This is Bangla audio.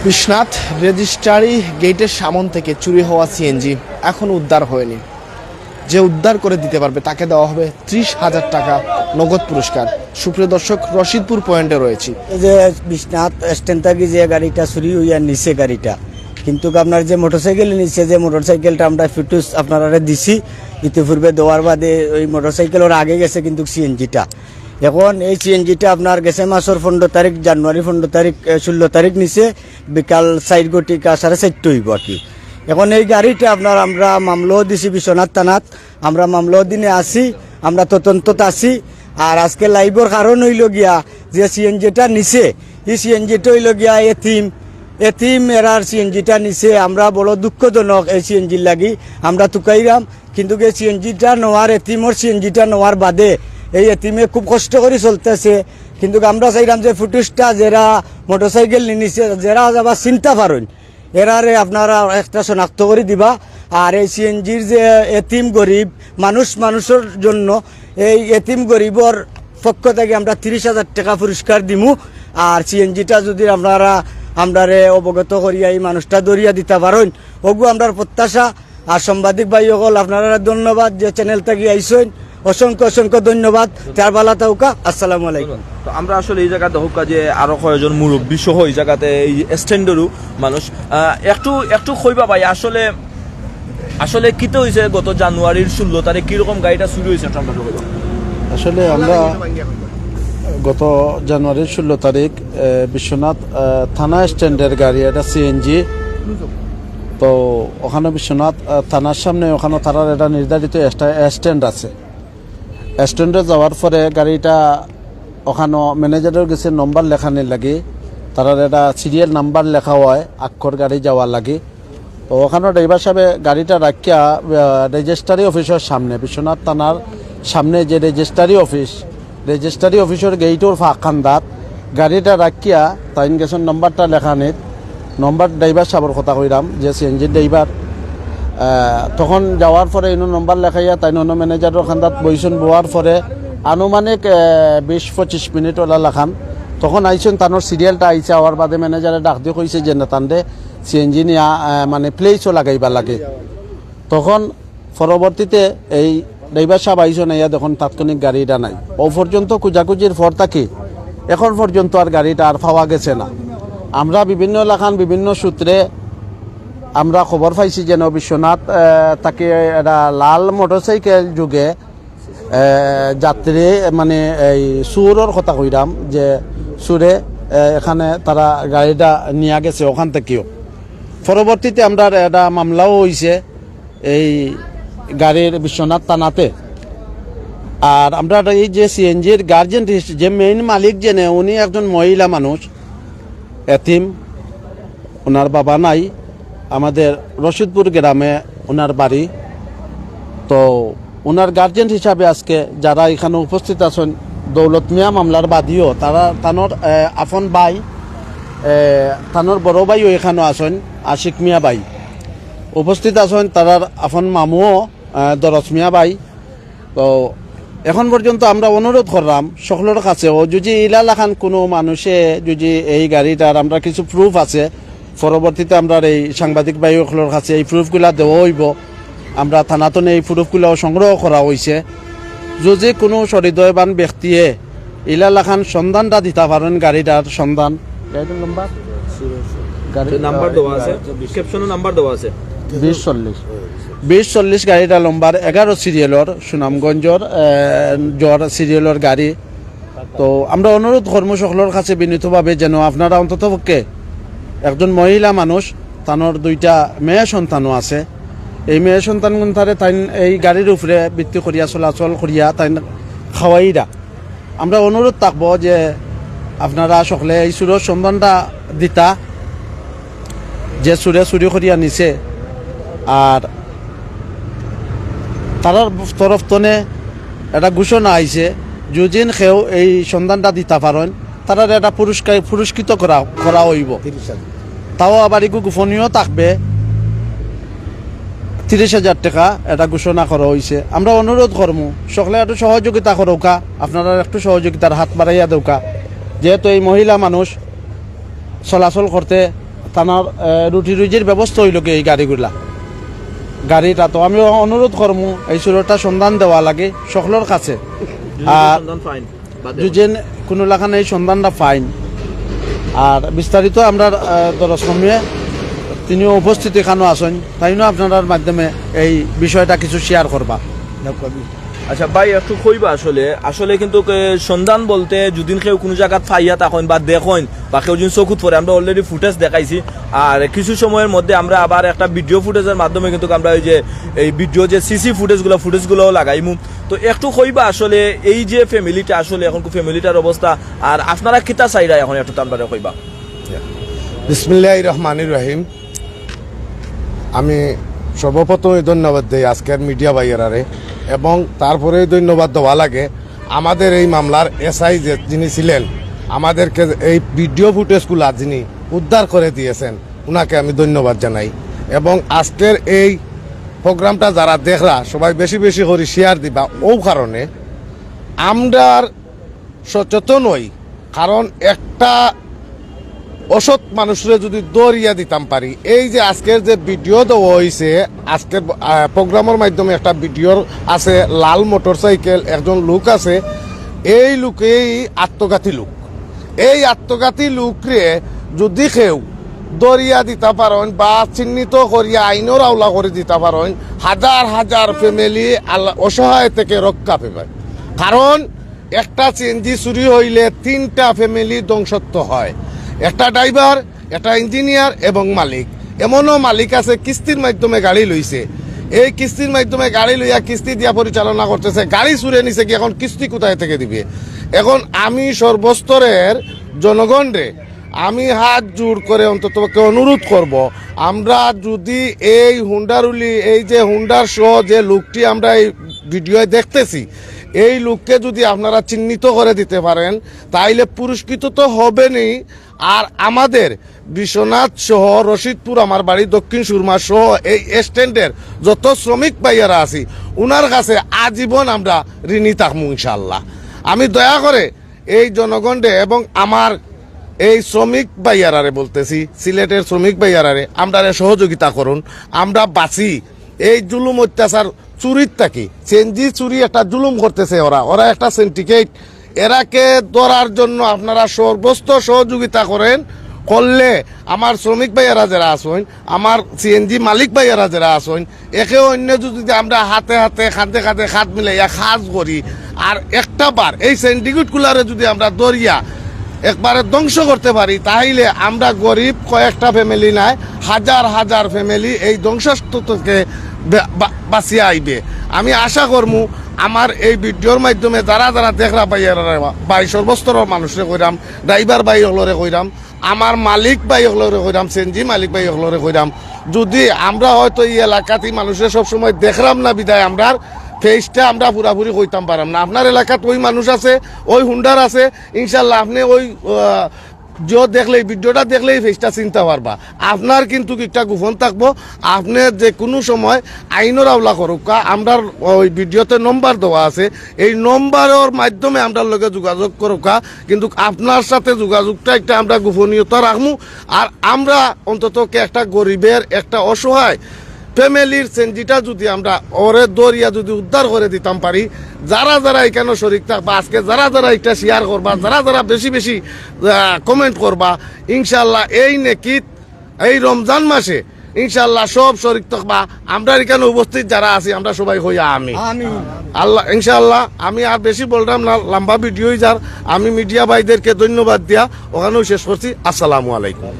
বিশ্বনাথ রেজিস্ট্রারি গেটের সামন থেকে চুরি হওয়া সিএনজি এখন উদ্ধার হয়নি। যে উদ্ধার করে দিতে পারবে তাকে দেওয়া হবে 30,000 টাকা নগদ পুরস্কার। সুপ্রিয় দর্শক, রশিদপুর পয়েন্টে রয়েছি। এই যে বিশ্বনাথ স্ট্যান্ড থেকে যে গাড়িটা চুরি হইয়া নিছে গাড়িটা, কিন্তু আপনার যে মোটরসাইকেল নিচ্ছে, যে মোটরসাইকেলটা আমরা ফিটুস আপনারা দিছি ইতিপূর্বে দেওয়ার বাদে ওই মোটরসাইকেলের আগে গেছে কিন্তু সিএনজিটা। এখন এই সিএনজিটা আপনার গেছে মাসের 15 তারিখ, জানুয়ারি 15 তারিখ 16 তারিখ নিছে বিকাল 4:30 4:30 হইব আর কি। এখন এই গাড়িটা আপনার আমরা মামলাও দিছি বিশ্বনাথ থানাত, আমরা মামলাও দিনে আসি, আমরা তদন্তত আছি। আর আজকে লাইভর কারণ হইল গিয়া যে সিএনজিটা নিছে, এই সিএনজিটা হইল গিয়া এতিম এরার সিএনজিটা নিছে। আমরা বড় দুঃখজনক এই সিএনজির লাগি, আমরা তুকাইরাম। কিন্তু এই সিএনজিটা নেওয়ার, এতিমর সিএনজিটা নেওয়ার বাদে এই এতিমে খুব কষ্ট করে চলতেছে। কিন্তু আমরা চাইলাম যে ফুটেজটা যারা মোটরসাইকেল নিছে, যারা যাবা চিন্তা পারেন এরারে আপনারা একটা শনাক্ত করে দিবা। আর এই সিএনজির যে এতিম গরিব মানুষের জন্য এই এতিম গরিবর পক্ষ থেকে আমরা 30,000 টাকা পুরস্কার দিমু। আর সিএনজিটা যদি আপনারা আমরারে অবগত করিয়া এই মানুষটা দরিয়া দিতে পারেন, ওগু আমরা প্রত্যাশা। আর সাংবাদিক ভাই সকল আপনারা ধন্যবাদ যে চ্যানেল থেকে আইসেন, অসংখ্য ধন্যবাদ। তার বালা তাউকা, আসসালামু আলাইকুম। তো আমরা আসলে এই জায়গাতে হোক যে আরো কয়েকজন মুরব্বী সহ এই জায়গাতে এই স্ট্যান্ডেরও মানুষ একটু কইবা ভাই, আসলে কিতে হয়েছে গত জানুয়ারির 16 তারিখ কিরকম গাড়িটা চুরি হয়েছে? আসলে আমরা গত জানুয়ারির 16 তারিখ বিশ্বনাথ থানা স্ট্যান্ডের গাড়ি, এটা সিএনজি। তো ওখানে বিশ্বনাথ থানার সামনে ওখানে তারার একটা নির্ধারিত স্ট্যান্ড আছে। স্ট্যান্ডে যাওয়ার পরে গাড়িটা ওখানে ম্যানেজারের কাছে নম্বর লেখানোর লাগে, তারার একটা সিরিয়াল নাম্বার লেখা হয় আক্ষর গাড়ি যাওয়ার লাগে। তো ওখানে ড্রাইভার সাহেব গাড়িটা রাখিয়া রেজিস্ট্রারি অফিসের সামনে, বিশ্বনাথ থানার সামনে যে রেজিস্ট্রারি অফিসের গেইটোর ফাঁকান্দাত গাড়িটা রাখিয়া তাইন গেছেন নম্বরটা লেখানিত। নম্বর ড্রাইভার সাহেবের কথা কইরাম যে সিএনজির ড্রাইভার। তখন যাওয়ার পরে ইনো নম্বর লেখাইয়া তাই অন্য ম্যানেজারের খান্দাত বইছেন। বোয়ার পরে আনুমানিক 20-25 মিনিট ওলা লেখান। তখন আইসেন, তানোর সিরিয়ালটা আইসে হওয়ার বাদে ম্যানেজারে ডাক দিয়ে কইছে যে নেতানরে সিএনজি নিয়া মানে প্লেসও লাগাইবা লাগে। তখন পরবর্তীতে এই ড্রাইভার সাহেব আইসেন, আইয়া দেখুন তাৎক্ষণিক গাড়িটা নাই। ও পর্যন্ত খুঁজাখুঁজির পর থাকি এখন পর্যন্ত আর গাড়িটা আর পাওয়া গেছে না। আমরা বিভিন্ন এলাকান বিভিন্ন সূত্রে আমরা খবর পাইছি যেন বিশ্বনাথ তাকে একটা লাল মোটরসাইকেল যুগে যাত্রী মানে এই সুরের কথা কইরাম যে সুরে এখানে তারা গাড়িটা নিয়ে গেছে ওখান থেকেও। পরবর্তীতে আমরা একটা মামলাও হয়েছে এই গাড়ির বিশ্বনাথ থানাতে। আর আমরা এই যে সিএনজির গার্জেন যে মেইন মালিক জেনে, উনি একজন মহিলা মানুষ, এতিম, ওনার বাবা নাই। আমাদের রশিদপুর গ্রামে ওনার বাড়ি। তো ওনার গার্জেন হিসাবে আজকে যারা এখানে উপস্থিত আছেন, দৌলত মিয়া মামলার বাদীও তারা, তানোর আপন ভাই, তানোর বড় ভাইও এখানেও আছেন, আশিক মিয়া ভাই উপস্থিত আছেন, তারার আপন মামুও দরজ মিয়া ভাই। তো এখন পর্যন্ত আমরা অনুরোধ করলাম সকলের কাছে, ও যদি ইলালাখান কোনো মানুষে যদি এই গাড়িটার আমরা কিছু প্রুফ আছে, পরবর্তীতে আমরা এই সাংবাদিক ভাইসকলের কাছে এই প্রুফগুলা দেওয়া হইব। আমরা থানাতনে এই প্রুফগুলাও সংগ্রহ করা হয়েছে। যদি কোনো সহৃদয়বান ব্যক্তিয়ে ইলালাখান সন্ধানটা দিতে পারেন গাড়িটার সন্ধান, গাড়িটার নম্বর নাম্বার দেওয়া আছে, ক্যাপশনে নাম্বার দেওয়া আছে 2040 গাড়িটা নম্বর 11 সিরিয়ালর, সুনামগঞ্জর জ্বর সিরিয়ালর গাড়ি। তো আমরা অনুরোধ কর্ম সকলের কাছে বিনীতভাবে যেন আপনারা অন্ততপক্ষে, একজন মহিলা মানুষ, তানোর 2টা মেয়ে সন্তানও আছে, এই মেয়ে সন্তান তারে তাই এই গাড়ির উপরে ভিত্তি করিয়া চলাচল করিয়া তাই খাওয়াইরা। আমরা অনুরোধ থাকবো যে আপনারা সকলে এই সুরের সন্ধানটা দিতা, যে সুরে চুরি করিয়া নিছে। আর তারার তরফ তনে একটা ঘোষণা আইছে, যদিন কেউ এই সন্ধানটা দিতে পারেন তারার একটা পুরস্কৃত করা হইব। তাও আবার একটু গোপনীয় থাকবে, 30,000 টাকা এটা ঘোষণা করা হয়েছে। আমরা অনুরোধ করবো সকলে একটু সহযোগিতা করৌকা, আপনারা একটু সহযোগিতার হাত বাড়াইয়া দৌকা, যেহেতু এই মহিলা মানুষ চলাচল করতে তানার রুটি রুজির ব্যবস্থা হইল কি এই গাড়িগুলা গাড়িটা তো আমি অনুরোধ করবো এই চুরটা সন্ধান দেওয়া লাগে সকলের কাছে আর যদি কোনো লাখানে এই সন্ধানটা ফাইন আর বিস্তারিত আমরা দরশ্রমে তিনিও উপস্থিত এখানেও আসেন তাইও আপনার মাধ্যমে এই বিষয়টা কিছু শেয়ার করবা। আচ্ছা ভাই একটু কইবা আসলে আসলে কিন্তু সন্ধান বলতে যদি কেউ কোনো জায়গা ফাইয়া তখন বা দেখেন বা কেউ যদি চকুত পড়ে আমরা অলরেডি ফুটেজ দেখাইছি আর কিছু সময়ের মধ্যে আমরা আবার একটা ভিডিও ফুটেজের মাধ্যমে কিন্তু আমরা ওই যে এই ভিডিও যে সিসি ফুটেজগুলোও লাগাইমু। তো একটু কইবা আসলে এই যে ফ্যামিলিটা আসলে এখন ফ্যামিলিটার অবস্থা আর আপনারা কিতা চাইরা এখন একটু আমরা কইবা। বিসমিল্লাহির রহমানির রহিম। আমি সর্বপ্রথমে ধন্যবাদ দিই আজকের মিডিয়া ভাইয়েরারে এবং তারপরে ধন্যবাদ দেওয়া লাগে আমাদের এই মামলার এসআই যে যিনি ছিলেন আমাদেরকে এই ভিডিও ফুটেজগুলো যিনি উদ্ধার করে দিয়েছেন ওনাকে আমি ধন্যবাদ জানাই এবং আজকের এই প্রোগ্রামটা যারা দেখরা সবাই বেশি বেশি করে শেয়ার দিবা ও কারণে আমরা সচেতন হই কারণ একটা অসৎ মানুষরে যদি দৌড়িয়া দিতাম পারি এই যে আজকের যে ভিডিও দেওয়া হয়েছে আজকের প্রোগ্রামের মাধ্যমে একটা ভিডিও আছে লাল মোটরসাইকেল একজন লোক আছে এই লোকেই আত্মঘাতী লোক এই আত্মঘাতী লোকরে যদি কেউ দৌড়িয়া দিতে পারেন বা চিহ্নিত করিয়া আইনের আওলা করে দিতে পারেন হাজার হাজার ফ্যামিলি অসহায় থেকে রক্ষা পাবে কারণ একটা সিএনজি চুরি হইলে 3টা ফ্যামিলি ধ্বংসত্ব হয় একটা ড্রাইভার একটা ইঞ্জিনিয়ার এবং মালিক এমনও মালিক আছে কিস্তির মাধ্যমে গাড়ি লইছে এই কিস্তির মাধ্যমে গাড়ি লইয়া কিস্তি দিয়া পরিচালনা করতেছে গাড়ি চুরে নিছে কি এখন কিস্তি কোথায় থেকে দিবে এখন আমি সর্বস্তরের জনগণরে আমি হাত জোড় করে অন্ততপক্ষে অনুরোধ করব আমরা যদি এই হুন্ডারুলি এই যে হুন্ডার সহ যে লোকটি আমরা এই ভিডিওয়ে দেখতেছি এই লোককে যদি আপনারা চিহ্নিত করে দিতে পারেন তাইলে পুরস্কৃত তো হবেনই আর আমাদের বিশ্বনাথ সহ রশিদপুর আমার বাড়ি দক্ষিণ সুরমা সহ এই স্ট্যান্ডের যত শ্রমিক ভাইয়ারা আছি উনার কাছে আজীবন আমরা ঋণী থাকবো ইনশাল্লাহ। আমি দয়া করে এই জনগণে এবং আমার এই শ্রমিক ভাইয়ারারে বলতেছি সিলেটের শ্রমিক ভাইয়ারারে আমরা সহযোগিতা করুন আমরা বাঁচি এই জুলুম অত্যাচার চুরির থাকি চেঞ্জি চুরি একটা জুলুম করতেছে ওরা একটা সিন্ডিকেট এরাকে ধরার জন্য আপনারা সর্বস্ত সহযোগিতা করেন করলে আমার শ্রমিক ভাইয়ারা যারা আসেন আমার সিএনজি মালিক ভাইয়ারা যারা আসেন একে অন্য যদি আমরা হাতে হাতে খাতে খাতে খাত মিলাইয়া কাজ করি আর একটা বার এই সিন্ডিকেটগুলারে যদি আমরা দরিয়া একবারে ধ্বংস করতে পারি তাহলে আমরা গরিব কয়েকটা ফ্যামিলি নাই হাজার হাজার ফ্যামিলি এই ধ্বংসস্তূপ থেকে বাঁচিয়ে আইবে। আমি আশা করবো আমার এই ভিডিওর মাধ্যমে যারা যারা দেখরা ভাই সর্বস্তরের মানুষরে কইরাম ড্রাইভার ভাই হলরে কইরাম আমার মালিক ভাই হলরে কইরাম সিএনজি মালিক ভাই হলরে কইরাম যদি আমরা হয়তো এই এলাকাতে মানুষের সবসময় দেখলাম না বিদায় আমরা ফেসটা আমরা পুরাপুরি কইতাম পারাম না আপনার এলাকাত ওই মানুষ আছে ওই হুন্ডার আছে ইনশাল্লাহ আপনি ওই দেখলেই ভিডিওটা দেখলেই ফেসটা চিনতে পারবা আপনার কিন্তু একটা গোপন থাকবো আপনি যে কোনো সময় আইনের আওলা করুকা আমরা ওই ভিডিওতে নম্বর দেওয়া আছে এই নম্বরের মাধ্যমে আমরা লগে যোগাযোগ করুকা কিন্তু আপনার সাথে যোগাযোগটা একটা আমরা গোপনীয়তা রাখবো আর আমরা অন্তত একটা গরিবের একটা অসহায় ফ্যামিলির সেঞ্জিটা যদি আমরা ওরে দরিয়া যদি উদ্ধার করে দিতাম পারি যারা যারা এখানে শরিক থাকবা আজকে যারা যারা এটা শেয়ার করবা যারা যারা বেশি বেশি কমেন্ট করবা ইনশাল্লাহ এই নেকিত এই রমজান মাসে ইনশাল্লাহ সব শরিক থাকবা আমরা এখানে উপস্থিত যারা আছি আমরা সবাই হইয়া আমি আল্লাহ ইনশাল্লাহ আমি আর বেশি বললাম না লম্বা ভিডিওই যার আমি মিডিয়া ভাইদেরকে ধন্যবাদ দিয়া ওখানেও শেষ করছি। আসসালামু আলাইকুম।